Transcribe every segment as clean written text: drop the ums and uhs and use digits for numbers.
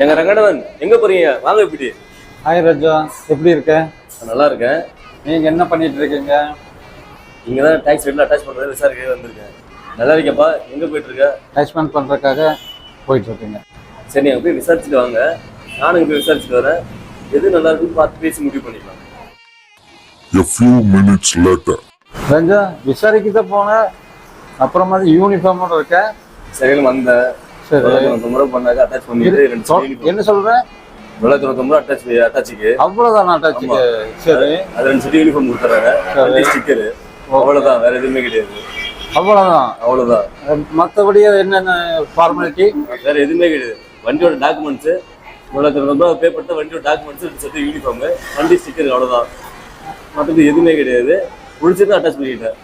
எங்க ரங்கடவன் எங்க போறீங்க? வாங்க இப்படி. ஹாய் ராஜா, எப்படி இருக்க? நல்லா இருக்கேன். நீங்க என்ன பண்ணிட்டு இருக்கீங்க? இங்க தான் டாக்ஸ் ரேட்ல அட்டாச் பண்றது விசாரிக்க வந்திருக்கேன். நல்லா இருக்கேப்பா. எங்க போயிட்டு இருக்க? அட்டாச்மெண்ட் பண்றதுக்காக போயிட்டு இருக்கீங்க. சரி, நீங்க போய் விசாரிச்சுட்டு வாங்க. நானும் இங்க போய் விசாரிச்சுட்டு வரேன். எது நல்லா இருக்குன்னு பார்த்து பேசி முடிவு பண்ணிக்கலாம். A few minutes later. ராஜா, விசாரிக்க போன அப்புறமா யூனிஃபார்மோட இருக்க. சரின்னு வந்தேன். சரி, 99 ரூபா பண்ணாக்க அட்டாச் பண்ணிட்டு என்ன சொல்றேன்? 999 ரூபா அட்டாச்சுக்கு அவ்வளவுதான் அட்டாச்சுக்கு. சரி, அது 2 செட் யூனிஃபார்ம் கொடுத்துறாங்க, 2 ஸ்டிக்கர், அவ்வளவுதான். வேற எதுவுமே கிடையாது. அவ்வளவுதான். மற்றபடி என்னென்ன ஃபார்மாலிட்டி? வேற எதுவுமே கிடையாது. வண்டியோட டாக்குமெண்ட்ஸ் 999 ரூபா பே பண்ண வண்டியோட டாக்குமெண்ட்ஸ் 2 செட் யூனிஃபார்ம், 2 ஸ்டிக்கர், அவ்வளவுதான். மற்றது எதுவுமே கிடையாது. முடிச்சுட்டு அட்டாச் பண்ணிக்கிட்டேன்.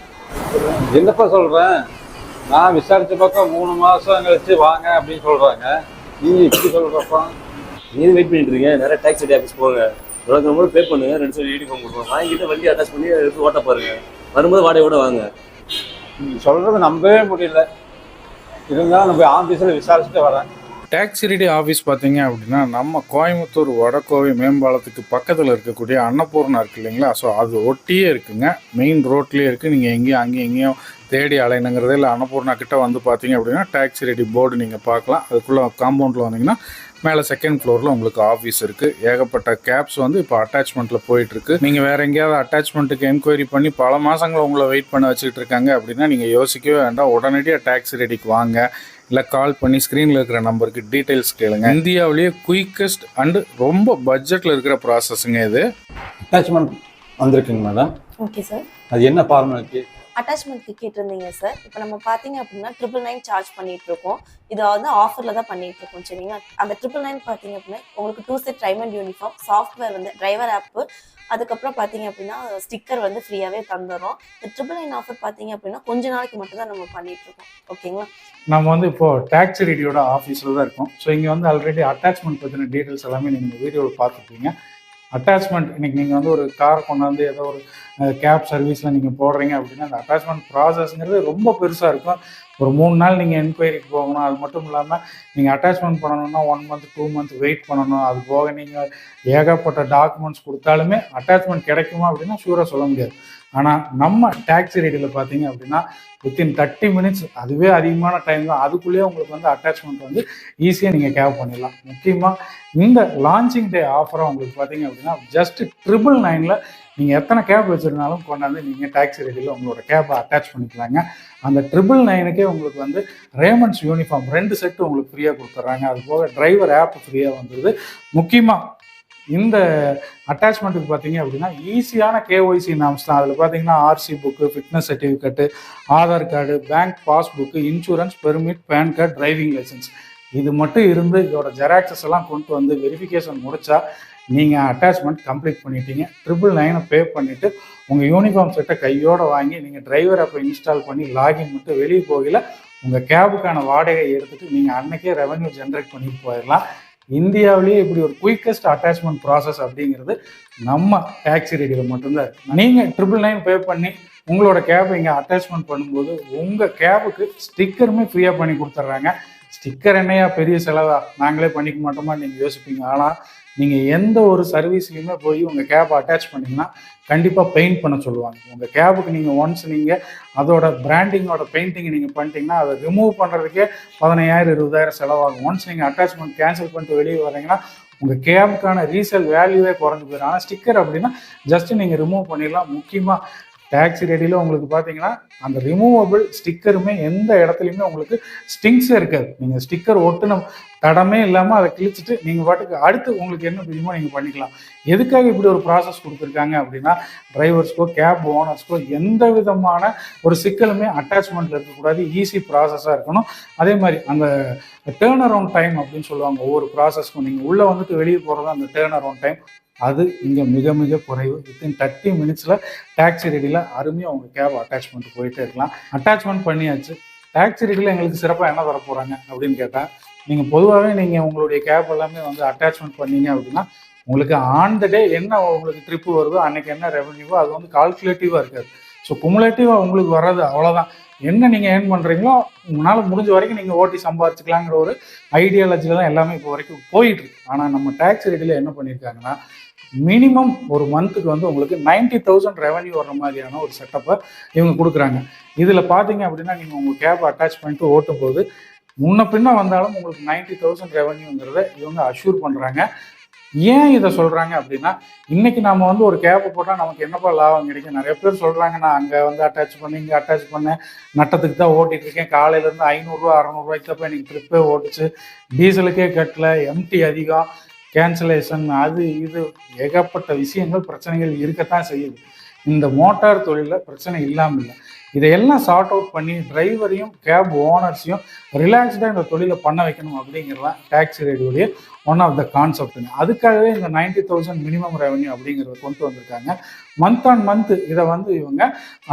என்னப்பா சொல்றேன்? நான் விசாரிச்ச பக்கம் 3 மாசம் கழிச்சு வாங்க அப்படின்னு சொல்றாங்க. நீ இப்படி சொல்றப்பா? நீ வெயிட் பண்ணிட்டு இருக்கீங்க. நிறைய டாக்ஸ் ரெடி ஆஃபீஸ் போங்க, 999 ரூபா பே பண்ணுங்க, 2 செட் யூனிஃபார்ம் கொடுப்போம். வாங்கிட்டு வண்டி அட்டாச் பண்ணி எடுத்து ஓட்ட பாருங்க. வரும்போது வாடகையோட வாங்க. நீ சொல்றது நம்பவே முடியல. இருந்தாலும் நம்ம ஆஃபீஸில் விசாரிச்சுட்டு வரேன். டாக்ஸி ரெடி ஆஃபீஸ் பார்த்தீங்க அப்படின்னா நம்ம கோயம்புத்தூர் வடகோவை மேம்பாலத்துக்கு பக்கத்தில் இருக்கக்கூடிய அன்னபூர்ணா இருக்குது இல்லைங்களா? ஸோ அது ஒட்டியே இருக்குங்க. மெயின் ரோட்லேயே இருக்குது. நீங்கள் எங்கேயும் அங்கேயும் எங்கேயும் தேடி அலைனுங்கிறதே இல்லை. அன்னபூர்ணா கிட்ட வந்து பார்த்தீங்க அப்படின்னா டாக்ஸி ரெடி போர்டு நீங்கள் பார்க்கலாம். அதுக்குள்ளே காம்பவுண்டில் வந்தீங்கன்னா மேலே 2nd ஃப்ளோரில் உங்களுக்கு ஆஃபீஸ் இருக்குது. ஏகப்பட்ட கேப்ஸ் வந்து இப்போ அட்டாச்மெண்ட்டில் போயிட்டுருக்கு. நீங்கள் வேறு எங்கேயாவது அட்டாச்மெண்ட்டுக்கு என்கொயரி பண்ணி பல மாதங்களை உங்களை வெயிட் பண்ண வச்சுக்கிட்டு இருக்காங்க அப்படின்னா நீங்கள் யோசிக்கவே வேண்டாம். உடனடியாக டாக்ஸி ரெடிக்கு வாங்க, இல்லை கால் பண்ணி ஸ்க்ரீனில் இருக்கிற நம்பருக்கு டீட்டெயில்ஸ் கேளுங்க. இந்தியாவிலேயே குயிக்கஸ்ட் அண்டு ரொம்ப பட்ஜெட்டில் இருக்கிற ப்ராசஸுங்க இது. அட்டாச்மெண்ட் வந்திருக்குங்க மேடம். Okay sir. அது என்ன ஃபார்மாலிட்டி? அட்டாச்மெண்ட்க்கு கேட்டிருந்தீங்க சார். இப்போ நம்ம பார்த்தீங்க அப்படின்னா 999 சார்ஜ் பண்ணிட்டு இருக்கோம். இது வந்து ஆஃபரில் தான் பண்ணிட்டு இருக்கோம். சரிங்களா? அந்த 999 பார்த்தீங்க அப்படின்னா உங்களுக்கு 2 செட் டைமண்ட் யூனிஃபார்ம், சாஃப்ட்வேர் வந்து டிரைவர் ஆப்பு, அதுக்கப்புறம் பார்த்தீங்க அப்படின்னா ஸ்டிக்கர் வந்து ஃப்ரீயாகவே தந்துடுறோம். இந்த 999 ஆஃபர் பார்த்தீங்க அப்படின்னா கொஞ்ச நாளைக்கு மட்டும் தான் நம்ம பண்ணிட்டு இருக்கோம். ஓகேங்களா? நம்ம வந்து இப்போது டாக்ஸி ரெடியோட ஆஃபீஸில் தான் இருக்கோம். ஸோ இங்கே வந்து ஆல்ரெடி அட்டாச்மெண்ட் பற்றின டீட்டெயில்ஸ் எல்லாமே நீங்கள் இந்த வீடியோவில் பார்த்துருப்பீங்க. அட்டாச்மெண்ட் இன்றைக்கி நீங்கள் வந்து ஒரு கார் கொண்டாந்து ஏதோ ஒரு கேப் சர்வீஸில் நீங்கள் போடுறீங்க அப்படின்னா அந்த அட்டாச்மெண்ட் ப்ராசஸ்ங்கிறது ரொம்ப பெருசாக இருக்கும். ஒரு 3 நாள் நீங்கள் என்கொயரிக்கு போகணும். அது மட்டும் இல்லாமல் நீங்கள் அட்டாச்மெண்ட் பண்ணணும்னா 1 மந்த் 2 மந்த் வெயிட் பண்ணணும். அது போக நீங்கள் ஏகப்பட்ட டாக்குமெண்ட்ஸ் கொடுத்தாலுமே அட்டாச்மெண்ட் கிடைக்குமா அப்படின்னா ஷூராக சொல்ல முடியாது. ஆனால் நம்ம டாக்ஸி ரெடியில் பார்த்தீங்க அப்படின்னா வித்தின் 30 மினிட்ஸ், அதுவே அதிகமான டைம் தான், அதுக்குள்ளேயே உங்களுக்கு வந்து அட்டாச்மெண்ட் வந்து ஈஸியாக நீங்கள் கேப் பண்ணிடலாம். முக்கியமாக இந்த லான்ச்சிங் டே ஆஃபராக உங்களுக்கு பார்த்தீங்க அப்படின்னா ஜஸ்ட் 999ல் நீங்கள் எத்தனை கேப் வச்சுருந்தாலும் கொண்டாந்து நீங்கள் டாக்ஸி ரெடியில் உங்களோட கேப்பை அட்டாச் பண்ணிக்கலாங்க. அந்த 999க்கே உங்களுக்கு வந்து ரேமண்ட்ஸ் யூனிஃபார்ம் 2 செட்டு உங்களுக்கு ஃப்ரீயாக கொடுத்துட்றாங்க. அது போக டிரைவர் ஆப் ஃப்ரீயாக வந்துடுது. முக்கியமாக இந்த அட்டாச்மெண்ட்டுக்கு பார்த்தீங்க அப்படின்னா ஈஸியான கேஒய்சி நாம்ஸ் தான். அதில் பார்த்தீங்கன்னா RC book, fitness certificate, Aadhaar card, bank passbook, insurance, permit, PAN card, driving licence, இது மட்டும் இருந்து இதோட ஜெராக்ஸஸ் எல்லாம் கொண்டு வந்து வெரிஃபிகேஷன் முடித்தா நீங்கள் அட்டாச்மெண்ட் கம்ப்ளீட் பண்ணிட்டீங்க. 999 பே பண்ணிவிட்டு உங்கள் யூனிஃபார்ம் செட்டை கையோடு வாங்கி நீங்கள் டிரைவர் ஆப்பை இன்ஸ்டால் பண்ணி லாகின் மட்டும் வெளியே போகல உங்கள் கேபுக்கான வாடகை எடுத்துகிட்டு நீங்கள் அன்றைக்கே ரெவன்யூ ஜென்ரேட் பண்ணிட்டு போயிடலாம். இந்தியாவிலேயே இப்படி ஒரு குயிக்கஸ்ட் அட்டாச்மெண்ட் ப்ராசஸ் அப்படிங்கிறது நம்ம டாக்ஸி ரெடியில் மட்டும்தான் இருக்குது. நீங்கள் 999 பே பண்ணி உங்களோட கேபை இங்கே அட்டாச்மெண்ட் பண்ணும்போது உங்கள் கேபுக்கு ஸ்டிக்கருமே ஃப்ரீயாக பண்ணி கொடுத்துட்றாங்க. ஸ்டிக்கர் என்னையா பெரிய செலவா, நாங்களே பண்ணிக்க மாட்டோமா நீங்கள் யோசிப்பீங்க. ஆனால் நீங்கள் எந்த ஒரு சர்வீஸ்லையுமே போய் உங்கள் கேபை அட்டாச் பண்ணிங்கன்னா கண்டிப்பாக பெயிண்ட் பண்ண சொல்லுவாங்க. உங்கள் கேபுக்கு நீங்கள் ஒன்ஸ் நீங்கள் அதோட பிராண்டிங்கோட பெயிண்டிங் நீங்கள் பண்ணிட்டீங்கன்னா அதை ரிமூவ் பண்ணுறதுக்கே 15,000 20,000 செலவாகும். ஒன்ஸ் நீங்கள் அட்டாச்மெண்ட் கேன்சல் பண்ணிட்டு வெளியே வரீங்கன்னா உங்கள் கேபுக்கான ரீசேல் வேல்யூவே குறைஞ்சி போயிடும். ஆனால் ஸ்டிக்கர் அப்படின்னா ஜஸ்ட் நீங்கள் ரிமூவ் பண்ணிடலாம். முக்கியமாக டாக்ஸி ரெடியில் உங்களுக்கு பார்த்தீங்கன்னா அந்த ரிமூவபிள் ஸ்டிக்கருமே எந்த இடத்துலையுமே உங்களுக்கு ஸ்டிங்ஸே இருக்காது. நீங்கள் ஸ்டிக்கர் ஒட்டுன தடமே இல்லாமல் அதை கிழிச்சிட்டு நீங்கள் பாட்டுக்கு அடுத்து உங்களுக்கு என்ன தெரியுமோ நீங்கள் பண்ணிக்கலாம். எதுக்காக இப்படி ஒரு ப்ராசஸ் கொடுத்துருக்காங்க அப்படின்னா டிரைவர்ஸ்க்கோ கேப் ஓனர்ஸ்க்கோ எந்த விதமான ஒரு சிக்கலுமே அட்டாச்மெண்ட்டில் இருக்கக்கூடாது, ஈஸி ப்ராசஸாக இருக்கணும். அதே மாதிரி அந்த டேர்ன் அரவுண்ட் டைம் அப்படின்னு சொல்லுவாங்க ஒவ்வொரு ப்ராசஸ்க்கும். நீங்கள் உள்ளே வந்துட்டு வெளியே போகிறது அந்த டேர்ன் அரவுண்ட் டைம் அது இங்கே மிக மிக குறைவு. வித்தின் 30 மினிட்ஸில் டாக்ஸி ரெடியில் அருமையாக உங்கள் கேப் அட்டாச்மெண்ட் போயிட்டே இருக்கலாம். அட்டாச்மெண்ட் பண்ணியாச்சு. டாக்ஸி ரெடியில் எங்களுக்கு சிறப்பாக என்ன தர போகிறாங்க அப்படின்னு கேட்டால், நீங்கள் பொதுவாகவே நீங்கள் உங்களுடைய கேப் எல்லாமே வந்து அட்டாச்மெண்ட் பண்ணீங்க அப்படின்னா உங்களுக்கு ஆன் த டே என்ன உங்களுக்கு ட்ரிப்பு வருதோ அன்றைக்கி என்ன ரெவன்யூவோ அது வந்து கால்குலேட்டிவாக இருக்காது. ஸோ குமுலேட்டிவாக உங்களுக்கு வர்றது அவ்வளோதான். என்ன நீங்கள் ஏர்ன் பண்ணுறீங்களோ உங்களால் முடிஞ்ச வரைக்கும் நீங்கள் ஓட்டி சம்பாரிச்சுக்கலாங்கிற ஒரு ஐடியாலஜியில் தான் எல்லாமே இப்போ வரைக்கும் போயிட்டு இருக்கு. ஆனால் நம்ம டேக்ஸ் ரெடியில் என்ன பண்ணியிருக்காங்கன்னா மினிமம் ஒரு மந்த்துக்கு வந்து உங்களுக்கு 90,000 ரெவன்யூ வர்ற மாதிரியான ஒரு செட்டப்பை இவங்க கொடுக்குறாங்க. இதில் பார்த்தீங்க அப்படின்னா நீங்கள் உங்கள் கேப் அட்டாச் பண்ணிட்டு ஓட்டும் போது முன்ன பின்ன வந்தாலும் உங்களுக்கு 90,000 ரெவன்யூங்கிறத இவங்க அஷ்யூர் பண்ணுறாங்க. ஏன் இதை சொல்கிறாங்க அப்படின்னா இன்னைக்கு நம்ம வந்து ஒரு கேப்பை போட்டால் நமக்கு என்னப்பா லாபம் கிடைக்கும். நிறைய பேர் சொல்கிறாங்க நான் அங்கே வந்து அட்டாச் பண்ணி இங்கே அட்டாச் பண்ணேன், நட்டத்துக்கு தான் ஓட்டிகிட்டு இருக்கேன், காலையிலேருந்து 500 600 தான் எனக்கு ட்ரிப்பே ஓட்டுச்சு, டீசலுக்கே கட்டல, எம்டி அதிகம், கேன்சலேஷன், அது இது ஏகப்பட்ட விஷயங்கள் பிரச்சனைகள் இருக்கத்தான் செய்யுது. இந்த மோட்டார் தொழிலில் பிரச்சனை இல்லாமல் இல்லை. இதையெல்லாம் சார்ட் அவுட் பண்ணி டிரைவரையும் கேப் ஓனர்ஸையும் ரிலாக்ஸ்டாக இந்த தொழிலை பண்ண வைக்கணும் அப்படிங்கிறதான் டாக்ஸி ரேடியோடைய ஒன் ஆஃப் த கான்செப்ட்டுங்க. அதுக்காகவே இந்த 90,000 மினிமம் ரெவன்யூ அப்படிங்கிறத கொண்டு வந்திருக்காங்க. மந்த் ஆன் மந்த் இதை வந்து இவங்க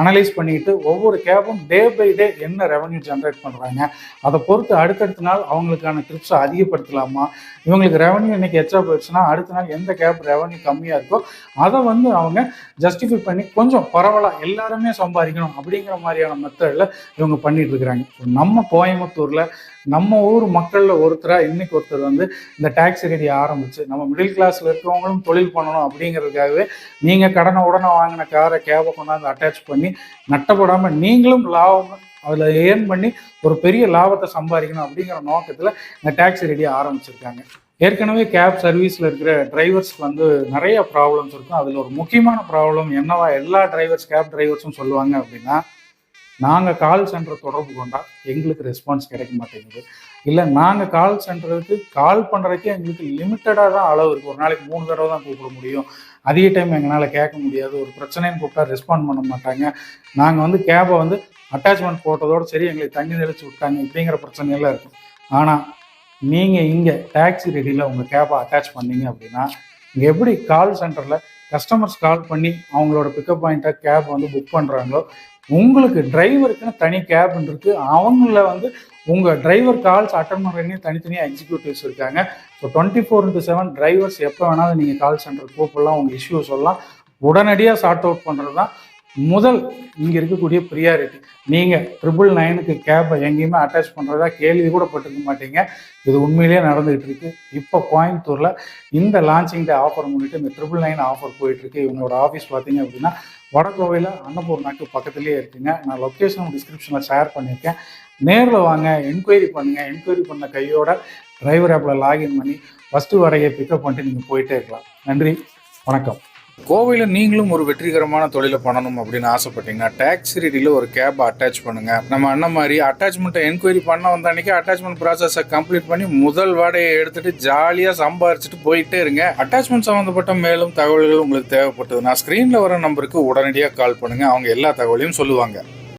அனலைஸ் பண்ணிட்டு ஒவ்வொரு கேபும் டே பை டே என்ன ரெவன்யூ ஜென்ரேட் பண்ணுறாங்க, அதை பொறுத்து அடுத்தடுத்த நாள் அவங்களுக்கான ட்ரிப்ஸை அதிகப்படுத்தலாமா, இவங்களுக்கு ரெவன்யூ இன்னைக்கு எச்சா போயிடுச்சுன்னா அடுத்த நாள் எந்த கேப் ரெவன்யூ கம்மியாக இருக்கோ அதை வந்து அவங்க ஜஸ்டிஃபை பண்ணி கொஞ்சம் பரவலாக எல்லாருமே சம்பாதிக்கணும் அப்படிங்கிற மாதிரியான மெத்தடில் இவங்க பண்ணிட்டு இருக்கிறாங்க. நம்ம கோயம்புத்தூரில் நம்ம ஊர் மக்களில் ஒருத்தராக இன்னைக்கு ஒருத்தர் வந்து இந்த டாக்ஸி ரெடி ஆரம்பிச்சு நம்ம மிடில் கிளாஸில் இருக்கிறவங்களும் தொழில் பண்ணணும் அப்படிங்கிறதுக்காகவே நீங்கள் கடனை உடனே வாங்கின காரை கேபை கொண்டாந்து அட்டாச் பண்ணி நட்டப்படாமல் நீங்களும் லாபம் அதில் ஏர்ன் பண்ணி ஒரு பெரிய லாபத்தை சம்பாதிக்கணும் அப்படிங்கிற நோக்கத்தில் இந்த டாக்ஸி ரெடி ஆரம்பிச்சிருக்காங்க. ஏற்கனவே கேப் சர்வீஸில் இருக்கிற டிரைவர்ஸ்க்கு வந்து நிறைய ப்ராப்ளம்ஸ் இருக்கும். அதில் ஒரு முக்கியமான ப்ராப்ளம் என்னவா எல்லா கேப் டிரைவர்ஸும் சொல்லுவாங்க அப்படின்னா, நாங்கள் கால் சென்டர் தொடர்பு கொண்டால் எங்களுக்கு ரெஸ்பான்ஸ் கிடைக்க மாட்டேங்குது, இல்லை நாங்கள் கால் சென்டருக்கு கால் பண்ணுறதுக்கே எங்களுக்கு லிமிட்டடாக தான் அளவு இருக்குது, ஒரு நாளைக்கு 3 தடவை தான் கூப்பிட முடியும், அதிக டைம் எங்களால் கேட்க முடியாது, ஒரு பிரச்சனைன்னு கூப்பிட்டா ரெஸ்பாண்ட் பண்ண மாட்டாங்க, நாங்கள் வந்து கேபை வந்து அட்டாச்மெண்ட் போட்டதோடு சரி எங்களை தண்ணி தெளிச்சு விட்டாங்க, இப்படிங்கிற பிரச்சனையெல்லாம் இருக்கும். ஆனால் நீங்கள் இங்கே டாக்ஸி ரெடியில் உங்கள் கேபை அட்டாச் பண்ணீங்க அப்படின்னா இங்கே எப்படி கால் சென்டரில் கஸ்டமர்ஸ் கால் பண்ணி அவங்களோட பிக்கப் பாயிண்ட்டை கேப் வந்து புக் பண்ணுறாங்களோ உங்களுக்கு டிரைவருக்குன்னு தனி கேப் இருக்குது. அவங்கள வந்து உங்கள் டிரைவர் கால்ஸ் அட்டன் பண்ணுறீங்கன்னு தனித்தனியாக எக்ஸிக்யூட்டிவ்ஸ் இருக்காங்க. ஸோ 24/7 டிரைவர்ஸ் எப்போ வேணாலும் நீங்கள் கால் சென்டர் கூப்பிடலாம், உங்கள் இஷ்யூ சொல்லலாம், உடனடியாக சார்ட் அவுட் பண்ணுறது தான் முதல் இங்கே இருக்கக்கூடிய ப்ரியாரிட்டி. நீங்கள் 999க்கு கேப்பை எங்கேயுமே அட்டாச் பண்ணுறதா கேள்வி கூட பட்டுக்க மாட்டீங்க. இது உண்மையிலேயே நடந்துகிட்டு இருக்கு. இப்போ கோயம்புத்தூரில் இந்த லான்ச்சிங் டே ஆஃபர் முன்னிட்டு இந்த 999 ஆஃபர் போயிட்டுருக்கு. இவங்களோட ஆஃபீஸ் பார்த்தீங்க அப்படின்னா வடகோவையில் அன்னபூர்ணாக்கு பக்கத்துலேயே இருக்குங்க. நான் லொக்கேஷன் டிஸ்கிரிப்ஷனில் ஷேர் பண்ணியிருக்கேன். நேரில் வாங்க, என்கொயரி பண்ணுங்கள். என்கொயரி பண்ண கையோட டிரைவர் ஆப்பில் லாகின் பண்ணி ஃபஸ்ட்டு வாடகையை பிக்கப் பண்ணிட்டு நீங்கள் போயிட்டே இருக்கலாம். நன்றி, வணக்கம். கோவையில் நீங்களும் ஒரு வெற்றிகரமான தொழிலை பண்ணணும் அப்படின்னு ஆசைப்பட்டீங்கன்னா டாக்ஸி ரெடியில் ஒரு கேப் அட்டாச் பண்ணுங்க. நம்ம அண்ணன் மாதிரி அட்டாச்மெண்ட்டை என்கொயரி பண்ண வந்த அன்னைக்கு அட்டாச்மெண்ட் ப்ராசஸை கம்ப்ளீட் பண்ணி முதல் வாடகையை எடுத்துட்டு ஜாலியாக சம்பாரிச்சுட்டு போயிட்டே இருங்க. அட்டாச்மெண்ட் சம்மந்தப்பட்ட மேலும் தகவல்கள் உங்களுக்கு தேவைப்பட்டதுன்னா ஸ்க்ரீனில் வர நம்பருக்கு உடனடியாக கால் பண்ணுங்க. அவங்க எல்லா தகவலையும் சொல்லுவாங்க.